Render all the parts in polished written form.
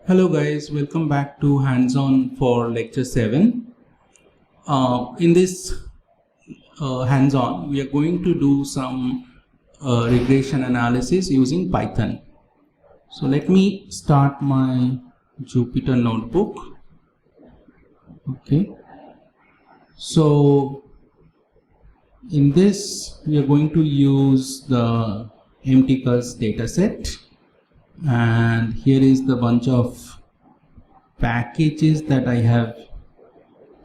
Hello guys, welcome back to hands-on for lecture 7. In this hands-on we are going to do some regression analysis using Python. So let me start my Jupyter notebook. Okay, so in this we are going to use the NPTEL dataset. And here is the bunch of packages that I have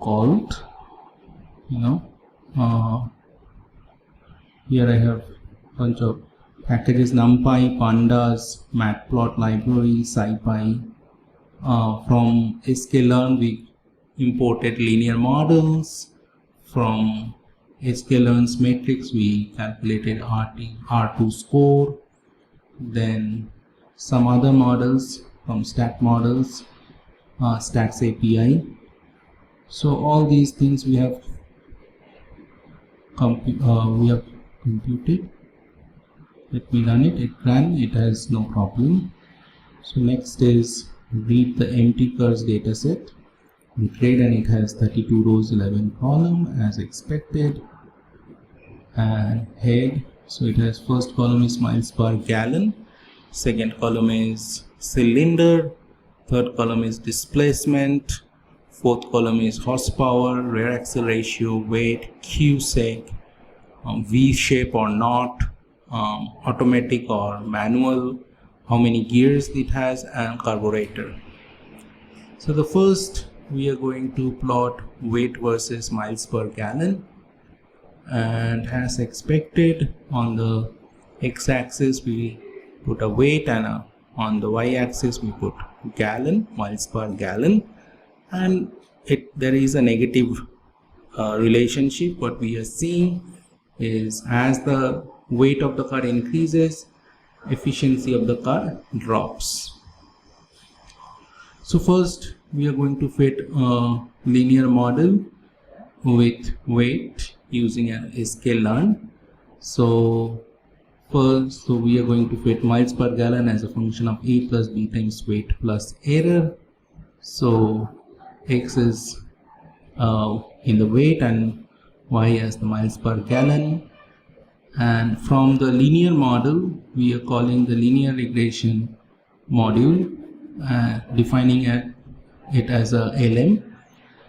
called, here I have bunch of packages: NumPy, Pandas, Matplot library, SciPy. From sklearn we imported linear models. From sklearn's matrix we calculated R2 score. Then some other models from statsmodels, stats API. So all these things we have computed. Let me run it. It ran. It has no problem. So next is read the NPTEL dataset. We read, and it has 32 rows, 11 columns as expected. And head. So it has first column is miles per gallon. Second column is cylinder, third column is displacement, fourth column is horsepower, rear axle ratio, weight, Q-sec, V-shape or not, automatic or manual, how many gears it has, and carburetor. So the first we are going to plot weight versus miles per gallon, and as expected on the x-axis we put a weight, and on the y-axis we put gallon, miles per gallon, and there is a negative relationship. What we are seeing is as the weight of the car increases, efficiency of the car drops. So first we are going to fit a linear model with weight using a sklearn. So we are going to fit miles per gallon as a function of a plus b times weight plus error. So x is in the weight and y as the miles per gallon. And from the linear model we are calling the linear regression module, defining it as a lm,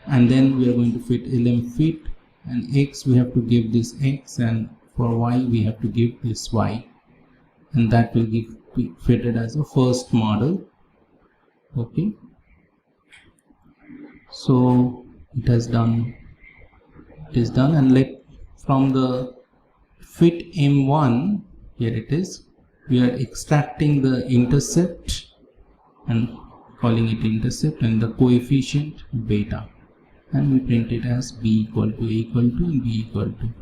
and then we are going to fit lm fit, and x we have to give this x, and for y we have to give this y, and that will be fitted as a first model. Okay, so it is done, and from the fit m1, here it is, we are extracting the intercept and calling it intercept, and the coefficient beta, and we print it as b equal to a equal to and b equal to.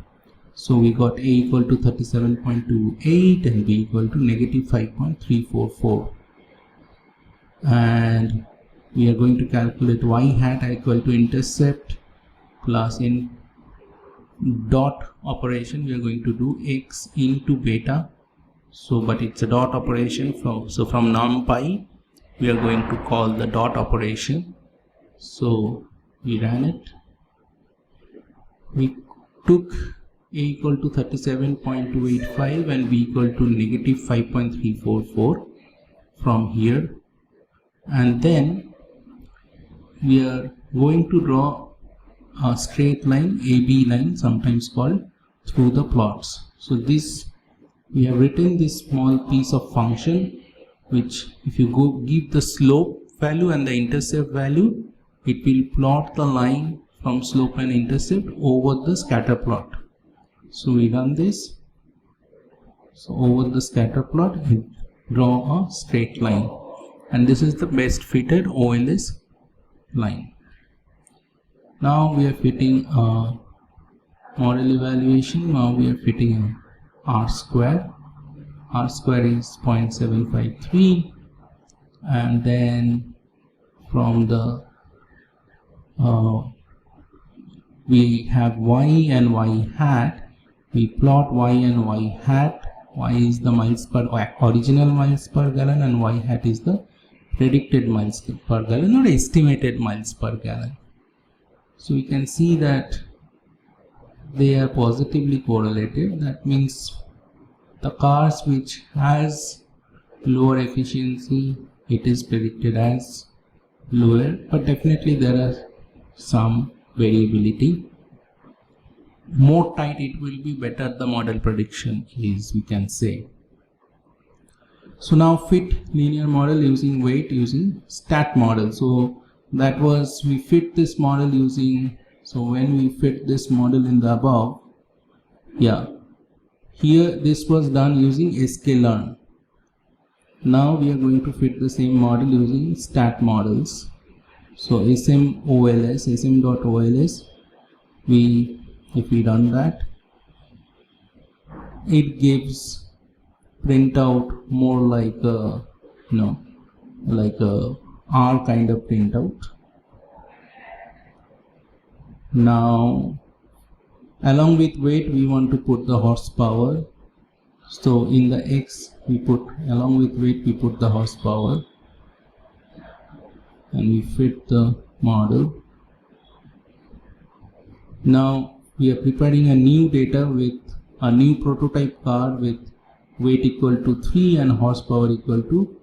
So we got a equal to 37.28 and b equal to negative 5.344. And we are going to calculate y hat equal to intercept plus, in dot operation we are going to do x into beta. So but it's a dot operation from NumPy we are going to call the dot operation. So we ran it. We took a equal to 37.285 and b equal to negative 5.344 from here, and then we are going to draw a straight line, AB line sometimes called, through the plots. So this we have written this small piece of function which, if you give the slope value and the intercept value, it will plot the line from slope and intercept over the scatter plot. So we run this. So over the scatter plot we draw a straight line, and this is the best fitted OLS line. Now we are fitting a model evaluation. Now we are fitting a R square. R square is 0.753, and then from the we have y and y hat. We plot y and y hat. Y is the miles per original miles per gallon, and y hat is the predicted miles per gallon or estimated miles per gallon. So we can see that they are positively correlated. That means the cars which has lower efficiency, it is predicted as lower, but definitely there are some variability. More tight it will be, better the model prediction is, we can say. So now fit linear model using weight using stat model. So that was, we fit this model using, so when we fit this model in the above, yeah, here this was done using sklearn. Now we are going to fit the same model using stat models. So smols, sm.ols, if we run that, it gives printout more like a, like a R kind of printout. Now along with weight we want to put the horsepower. So in the X we put, along with weight we put the horsepower, and we fit the model. Now we are preparing a new data with a new prototype car with weight equal to 3 and horsepower equal to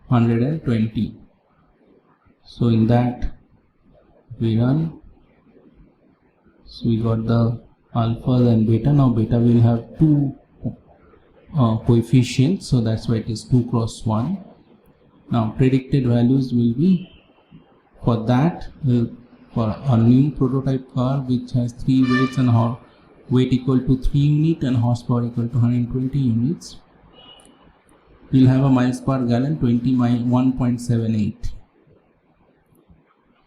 120. So in that we run. So we got the alpha and beta. Now beta will have two coefficients, so that's why it is 2 cross 1. Now predicted values will be for that, for a new prototype car which has 3 weights and weight equal to 3 units and horsepower equal to 120 units, we'll have a miles per gallon 1.78.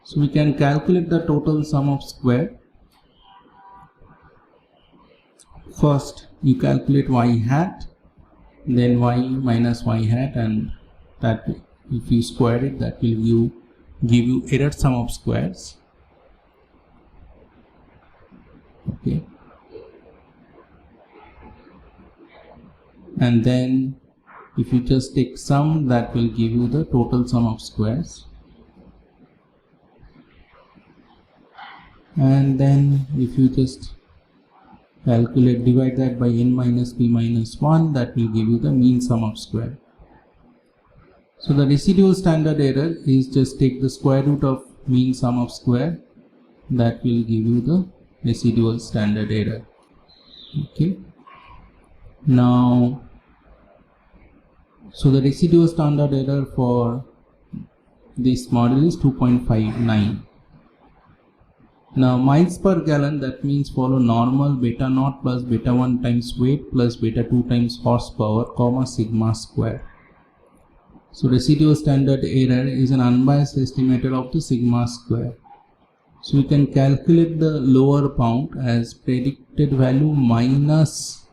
So we can calculate the total sum of square. First you calculate y hat, then y minus y hat, and that if you square it, that will give you error sum of squares. Okay, and then if you just take sum, that will give you the total sum of squares. And then if you just calculate, divide that by n minus p minus 1, that will give you the mean sum of square. So the residual standard error is just take the square root of mean sum of square, that will give you the residual standard error. Okay, now so the residual standard error for this model is 2.59. Now miles per gallon, that means follow normal beta naught plus beta 1 times weight plus beta 2 times horsepower, comma sigma square. So residual standard error is an unbiased estimator of the sigma square. So we can calculate the lower bound as predicted value minus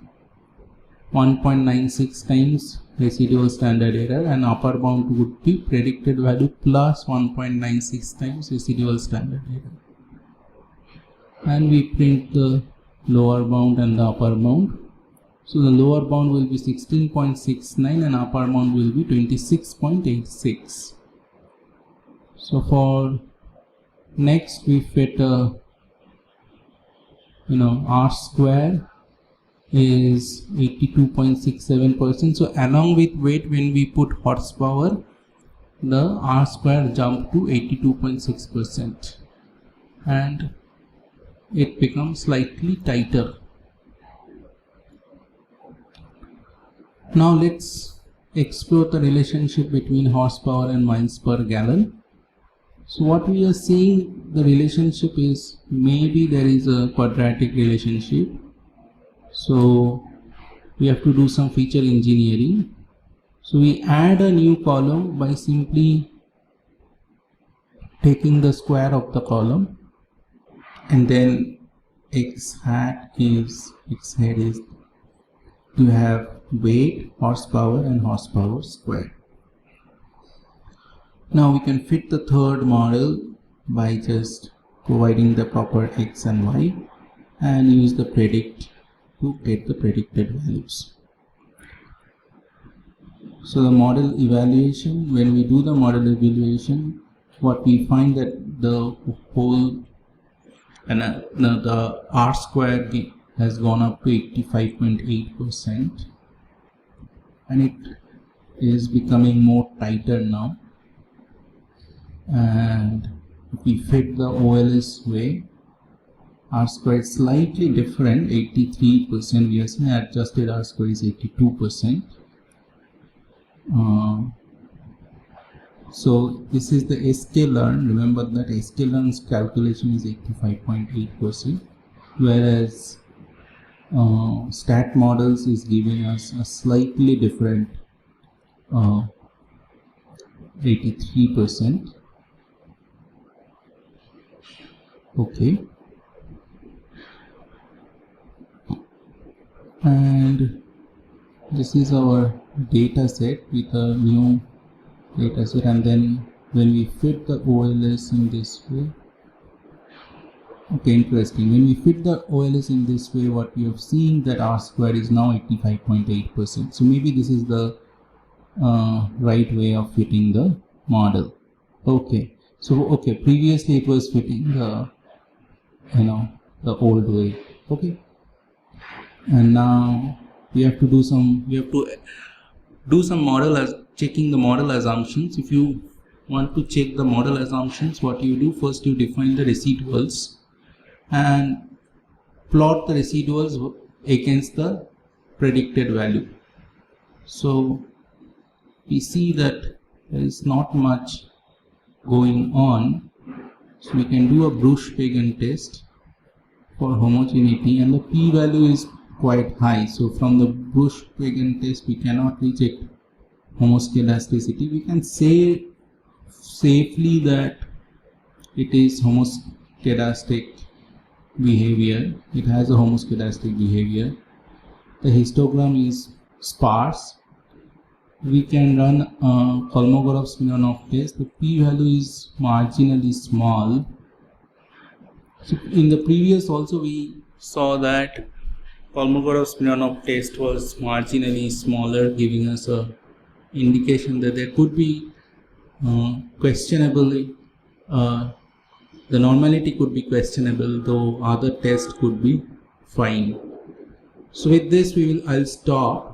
1.96 times residual standard error, and upper bound would be predicted value plus 1.96 times residual standard error. And we print the lower bound and the upper bound. So the lower bound will be 16.69 and upper bound will be 26.86. So for next we fit R square is 82.67%. So along with weight, when we put horsepower, the R square jumped to 82.6% and it becomes slightly tighter. Now let's explore the relationship between horsepower and miles per gallon. So what we are seeing, the relationship is, maybe there is a quadratic relationship. So we have to do some feature engineering. So we add a new column by simply taking the square of the column, and then x head is you have weight, horsepower and horsepower square. Now we can fit the third model by just providing the proper x and y and use the predict to get the predicted values. So the model evaluation, when we do the model evaluation, what we find that the whole and the R square has gone up to 85.8%, and it is becoming more tighter now. And if we fit the OLS way, R square is slightly different, 83%. We are saying adjusted R square is 82%. So this is the sklearn. Remember that sklearn's calculation is 85.8%, whereas statsmodels is giving us a slightly different 83%. Okay, and this is our data set with a new data set, and then when we fit the OLS in this way, okay, interesting, when we fit the OLS in this way, what we have seen that R square is now 85.8%. so maybe this is the right way of fitting the model. Okay, so okay, previously it was fitting the the old way. Okay, and now we have to do some model as checking the model assumptions. If you want to check the model assumptions, what you do, first you define the residuals and plot the residuals against the predicted value. So we see that there is not much going on, so we can do a Bruch-Pagan test for homogeneity, and the p-value is quite high. So from the Bruch-Pagan test we cannot reject homoscedasticity. We can say safely that it is homoscedastic behavior. It has a homoscedastic behavior. The histogram is sparse. We can run a Kolmogorov-Smirnov test. The p-value is marginally small. So in the previous also we saw that Kolmogorov-Smirnov test was marginally smaller, giving us a indication that there could be questionably the normality could be questionable, though other tests could be fine. So with this I'll stop.